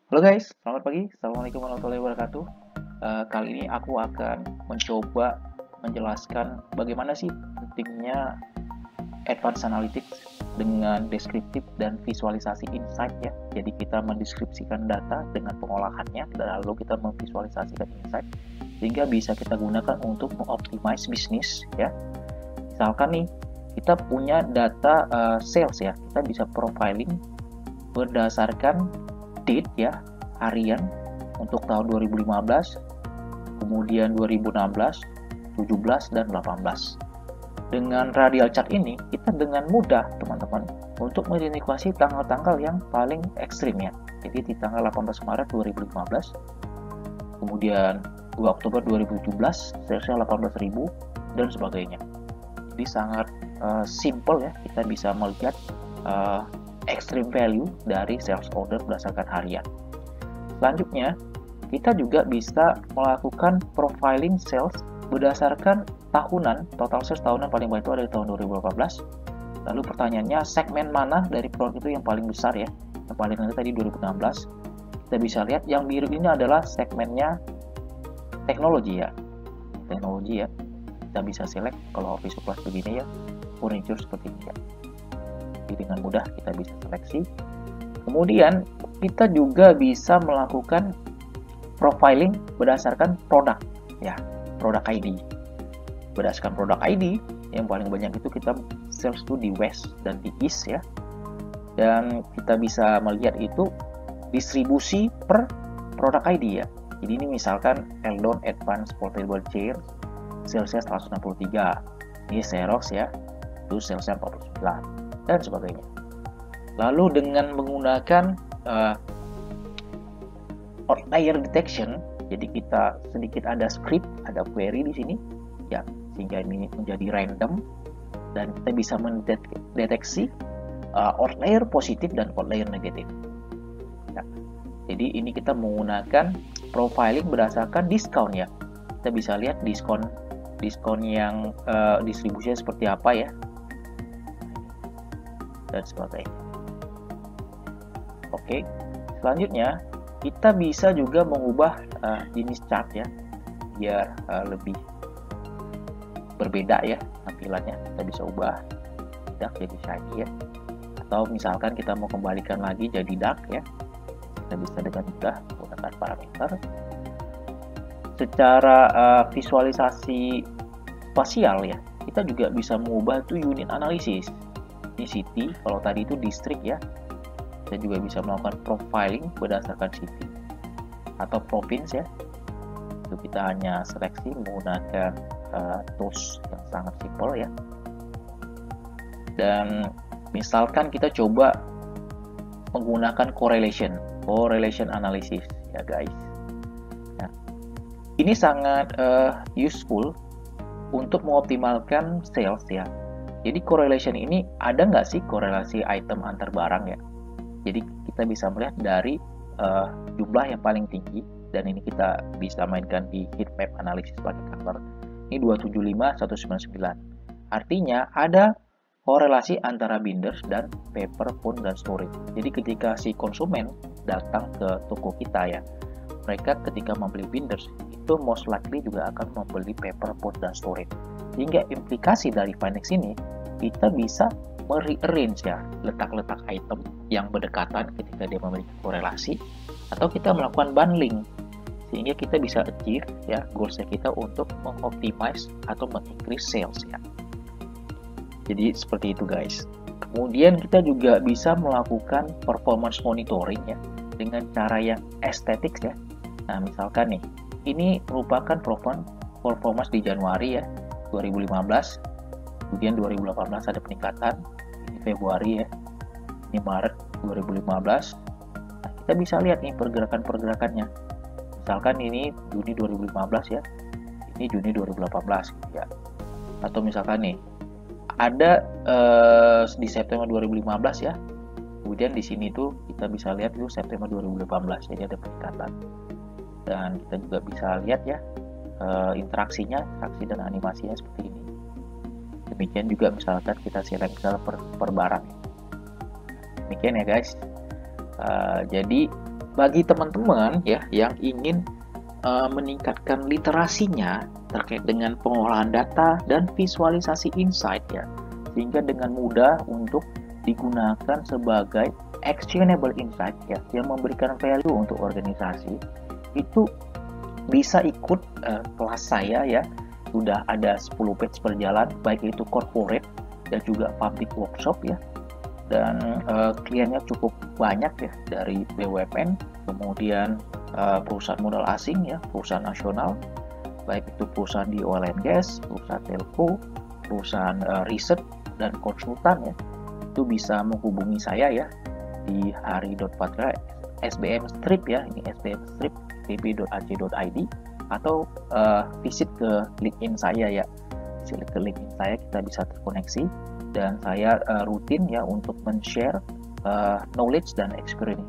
Halo guys, selamat pagi. Assalamualaikum warahmatullahi wabarakatuh. Kali ini aku akan mencoba menjelaskan bagaimana sih pentingnya advanced analytics dengan deskriptif dan visualisasi insight ya. Jadi kita mendeskripsikan data dengan pengolahannya dan lalu kita memvisualisasikan insight sehingga bisa kita gunakan untuk mengoptimize bisnis ya. Misalkan nih kita punya data sales ya, kita bisa profiling berdasarkan date ya, harian untuk tahun 2015, kemudian 2016, 17 dan 18. Dengan radial chart ini, kita dengan mudah teman-teman untuk mengidentifikasi tanggal-tanggal yang paling ekstrim ya. Jadi di tanggal 18 Maret 2015, kemudian 2 Oktober 2017, salesnya 18.000 dan sebagainya. Jadi sangat simple ya, kita bisa melihat extreme value dari sales order berdasarkan harian. Selanjutnya, kita juga bisa melakukan profiling sales berdasarkan tahunan, total sales tahunan paling banyak itu ada di tahun 2018. Lalu pertanyaannya, segmen mana dari produk itu yang paling besar ya? Yang paling rendah tadi 2016. Kita bisa lihat yang biru ini adalah segmennya teknologi ya. Teknologi ya. Kita bisa select kalau office supplies begini ya, furniture seperti ini ya. Jadi dengan mudah kita bisa seleksi. Kemudian kita juga bisa melakukan profiling berdasarkan produk ya, produk ID. Berdasarkan produk ID yang paling banyak itu kita sales itu di West dan di East ya. Dan kita bisa melihat itu distribusi per produk ID ya. Jadi ini misalkan Eldon Advanced Portable Chair salesnya 163. Ini Xerox ya, itu salesnya 49 dan sebagainya. Lalu dengan menggunakan outlier detection, jadi kita sedikit ada script, ada query di sini, ya, sehingga ini menjadi random dan kita bisa mendeteksi outlier positif dan outlier negatif. Ya. Jadi ini kita menggunakan profiling berdasarkan diskon ya. Kita bisa lihat diskon yang distribusinya seperti apa ya, dan sebagainya. Oke, selanjutnya kita bisa juga mengubah jenis chart ya, biar lebih berbeda ya tampilannya. Kita bisa ubah dark jadi shiny ya, atau misalkan kita mau kembalikan lagi jadi dark ya, kita bisa dengan mudah menggunakan parameter. Secara visualisasi spasial ya, kita juga bisa mengubah itu unit analisis. Ini city, kalau tadi itu distrik ya, kita juga bisa melakukan profiling berdasarkan city atau province ya. Itu kita hanya seleksi menggunakan tools yang sangat simple ya. Dan misalkan kita coba menggunakan correlation analysis ya guys. Nah, ini sangat useful untuk mengoptimalkan sales ya. Jadi correlation ini ada nggak sih korelasi item antar barang ya? Jadi kita bisa melihat dari jumlah yang paling tinggi, dan ini kita bisa mainkan di heat map analysis pakai color. Ini 275, 199. Artinya ada korelasi antara binders dan paper, phone, dan storage. Jadi ketika si konsumen datang ke toko kita ya, mereka ketika membeli binders itu most likely juga akan membeli paper, phone, dan storage. Sehingga implikasi dari Finex ini, kita bisa merearrange ya letak-letak item yang berdekatan ketika dia memiliki korelasi, atau kita melakukan bundling sehingga kita bisa achieve ya goals kita untuk mengoptimize atau mengincrease sales ya. Jadi seperti itu guys. Kemudian kita juga bisa melakukan performance monitoring ya dengan cara yang estetik ya. Nah misalkan nih, ini merupakan performance di Januari ya 2015. Kemudian 2018 ada peningkatan, ini Februari ya, ini Maret 2015. Nah, kita bisa lihat nih pergerakan-pergerakannya. Misalkan ini Juni 2015 ya, ini Juni 2018 gitu ya. Atau misalkan nih ada di September 2015 ya. Kemudian di sini tuh kita bisa lihat itu September 2018, jadi ada peningkatan. Dan kita juga bisa lihat ya interaksi dan animasinya seperti ini. Demikian juga misalkan kita select per barang. Demikian ya guys. Jadi bagi teman-teman ya yang ingin meningkatkan literasinya terkait dengan pengolahan data dan visualisasi insight ya, sehingga dengan mudah untuk digunakan sebagai actionable insight ya, yang memberikan value untuk organisasi, itu bisa ikut kelas saya ya. Sudah ada 10 batch berjalan, baik itu corporate dan juga public workshop ya, dan kliennya cukup banyak ya, dari BUMN, kemudian perusahaan modal asing ya, perusahaan nasional, baik itu perusahaan di oil and gas, perusahaan telco, perusahaan riset dan konsultan ya. Itu bisa menghubungi saya ya di hari.patra SBM Strip ya, ini SBM Strip pb.ac.id, atau visit ke LinkedIn saya ya. Visit ke LinkedIn saya, kita bisa terkoneksi, dan saya rutin ya untuk men-share knowledge dan experience